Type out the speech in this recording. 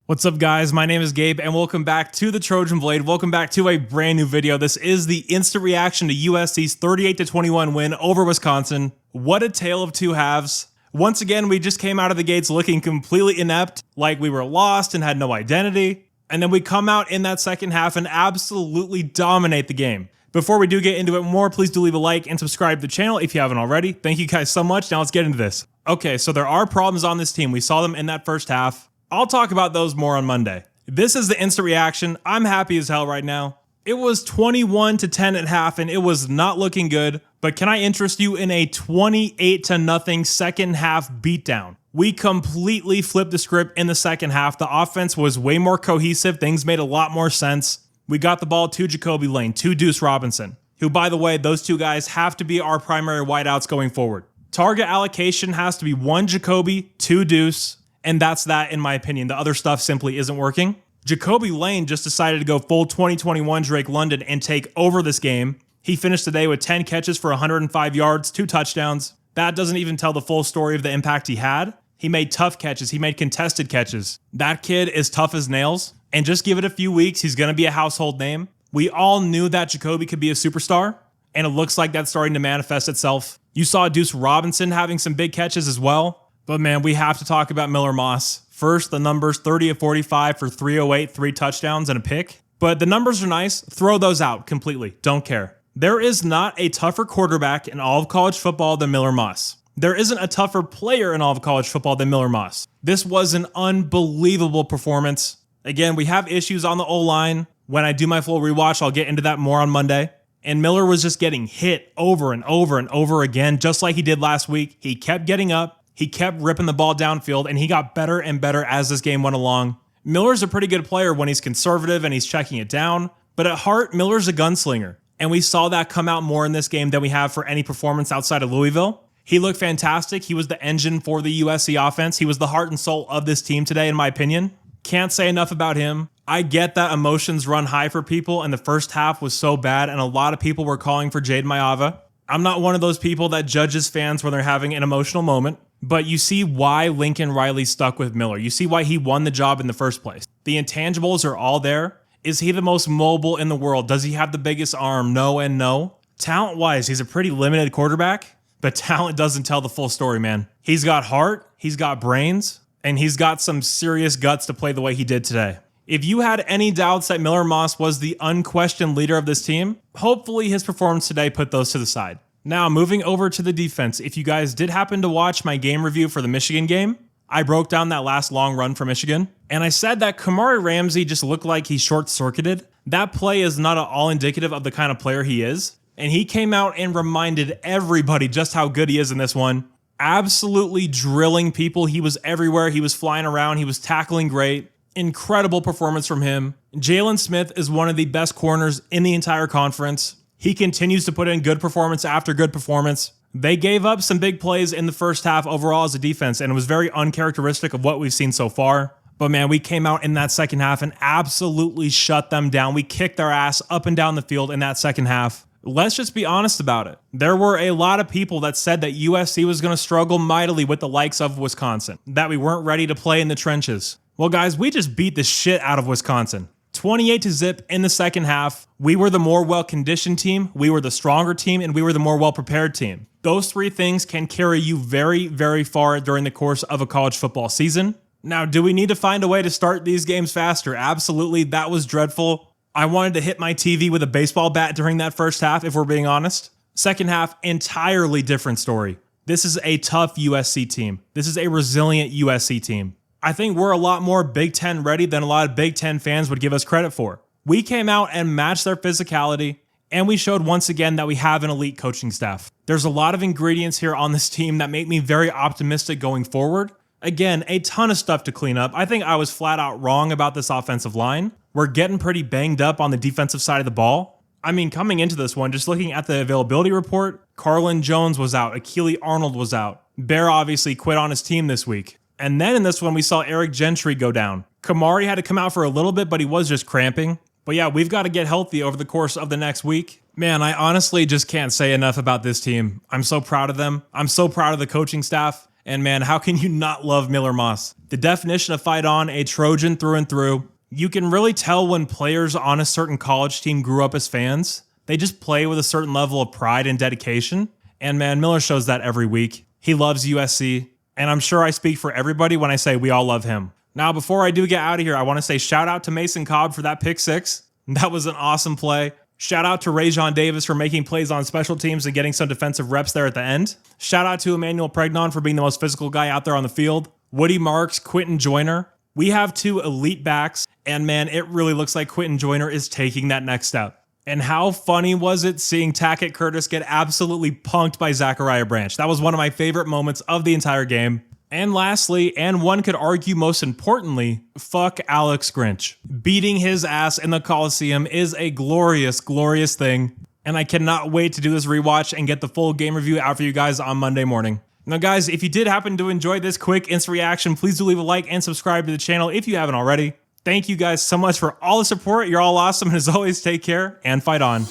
What's up, guys? My name is Gabe and welcome back to the Trojan Blade. Welcome back to a brand new video. This is the instant reaction to USC's 38-21 win over Wisconsin. What a tale of two halves. Once again, we just came out of the gates looking completely inept, like we were lost and had no identity. And then we come out in that second half and absolutely dominate the game. Before we do get into it more, please do leave a like and subscribe to the channel if you haven't already. Thank you guys so much. Now let's get into this. Okay, so there are problems on this team. We saw them in that first half. I'll talk about those more on Monday. This is the instant reaction. I'm happy as hell right now. It was 21-10 at half and it was not looking good, but can I interest you in a 28-0 second half beatdown? We completely flipped the script in the second half. The offense was way more cohesive. Things made a lot more sense. We got the ball to Jacoby Lane, to Deuce Robinson, who, by the way, those two guys have to be our primary wideouts going forward. Target allocation has to be 1 Jacoby, 2 Deuce, and that's that in my opinion. The other stuff simply isn't working. Jacoby Lane just decided to go full 2021 Drake London and take over this game. He finished today with 10 catches for 105 yards, 2 touchdowns. That doesn't even tell the full story of the impact he had. He made tough catches. He made contested catches. That kid is tough as nails. And just give it a few weeks, he's going to be a household name. We all knew that Jacoby could be a superstar, and it looks like that's starting to manifest itself. You saw Deuce Robinson having some big catches as well. But man, we have to talk about Miller Moss. First, the numbers 30 of 45 for 308, 3 touchdowns and a pick. But the numbers are nice. Throw those out completely. Don't care. There is not a tougher quarterback in all of college football than Miller Moss. There isn't a tougher player in all of college football than Miller Moss. This was an unbelievable performance. Again, we have issues on the O-line. When I do my full rewatch, I'll get into that more on Monday. And Miller was just getting hit over and over and over again, just like he did last week. He kept getting up. He kept ripping the ball downfield, and he got better and better as this game went along. Miller's a pretty good player when he's conservative and he's checking it down, but at heart, Miller's a gunslinger. And we saw that come out more in this game than we have for any performance outside of Louisville. He looked fantastic. He was the engine for the USC offense. He was the heart and soul of this team today, in my opinion. Can't say enough about him. I get that emotions run high for people, and the first half was so bad, and a lot of people were calling for Jade Maiava. I'm not one of those people that judges fans when they're having an emotional moment. But you see why Lincoln Riley stuck with Miller. You see why he won the job in the first place. The intangibles are all there. Is he the most mobile in the world? Does he have the biggest arm? No and no. Talent-wise, he's a pretty limited quarterback, but talent doesn't tell the full story, man. He's got heart, he's got brains, and he's got some serious guts to play the way he did today. If you had any doubts that Miller Moss was the unquestioned leader of this team, hopefully his performance today put those to the side. Now, moving over to the defense, if you guys did happen to watch my game review for the Michigan game, I broke down that last long run for Michigan, and I said that Kamari Ramsey just looked like he short-circuited. That play is not at all indicative of the kind of player he is, and he came out and reminded everybody just how good he is in this one. Absolutely drilling people. He was everywhere. He was flying around. He was tackling great. Incredible performance from him. Jalen Smith is one of the best corners in the entire conference. He continues to put in good performance after good performance. They gave up some big plays in the first half overall as a defense, and it was very uncharacteristic of what we've seen so far. But man, we came out in that second half and absolutely shut them down. We kicked their ass up and down the field in that second half. Let's just be honest about it. There were a lot of people that said that USC was going to struggle mightily with the likes of Wisconsin, that we weren't ready to play in the trenches. Well, guys, we just beat the shit out of Wisconsin. 28-0 in the second half. We were the more well-conditioned team, we were the stronger team, and we were the more well-prepared team. Those three things can carry you very, very far during the course of a college football season. Now, do we need to find a way to start these games faster? Absolutely, that was dreadful. I wanted to hit my TV with a baseball bat during that first half, if we're being honest. Second half, entirely different story. This is a tough USC team. This is a resilient USC team. I think we're a lot more Big Ten ready than a lot of Big Ten fans would give us credit for. We came out and matched their physicality, and we showed once again that we have an elite coaching staff. There's a lot of ingredients here on this team that make me very optimistic going forward. Again, a ton of stuff to clean up. I think I was flat out wrong about this offensive line. We're getting pretty banged up on the defensive side of the ball. I mean, coming into this one, just looking at the availability report, Carlin Jones was out, Akili Arnold was out. Bear obviously quit on his team this week. And then in this one, we saw Eric Gentry go down. Kamari had to come out for a little bit, but he was just cramping. But yeah, we've got to get healthy over the course of the next week. Man, I honestly just can't say enough about this team. I'm so proud of them. I'm so proud of the coaching staff. And man, how can you not love Miller Moss? The definition of fight on, a Trojan through and through. You can really tell when players on a certain college team grew up as fans. They just play with a certain level of pride and dedication. And man, Miller shows that every week. He loves USC. And I'm sure I speak for everybody when I say we all love him. Now, before I do get out of here, I want to say shout out to Mason Cobb for that pick six. That was an awesome play. Shout out to Rajon Davis for making plays on special teams and getting some defensive reps there at the end. Shout out to Emmanuel Pregnon for being the most physical guy out there on the field. Woody Marks, Quentin Joyner. We have two elite backs, and man, it really looks like Quentin Joyner is taking that next step. And how funny was it seeing Tackett Curtis get absolutely punked by Zachariah Branch? That was one of my favorite moments of the entire game. And lastly, and one could argue most importantly, fuck Alex Grinch. Beating his ass in the Coliseum is a glorious, glorious thing. And I cannot wait to do this rewatch and get the full game review out for you guys on Monday morning. Now guys, if you did happen to enjoy this quick instant reaction, please do leave a like and subscribe to the channel if you haven't already. Thank you guys so much for all the support. You're all awesome. And as always, take care and fight on.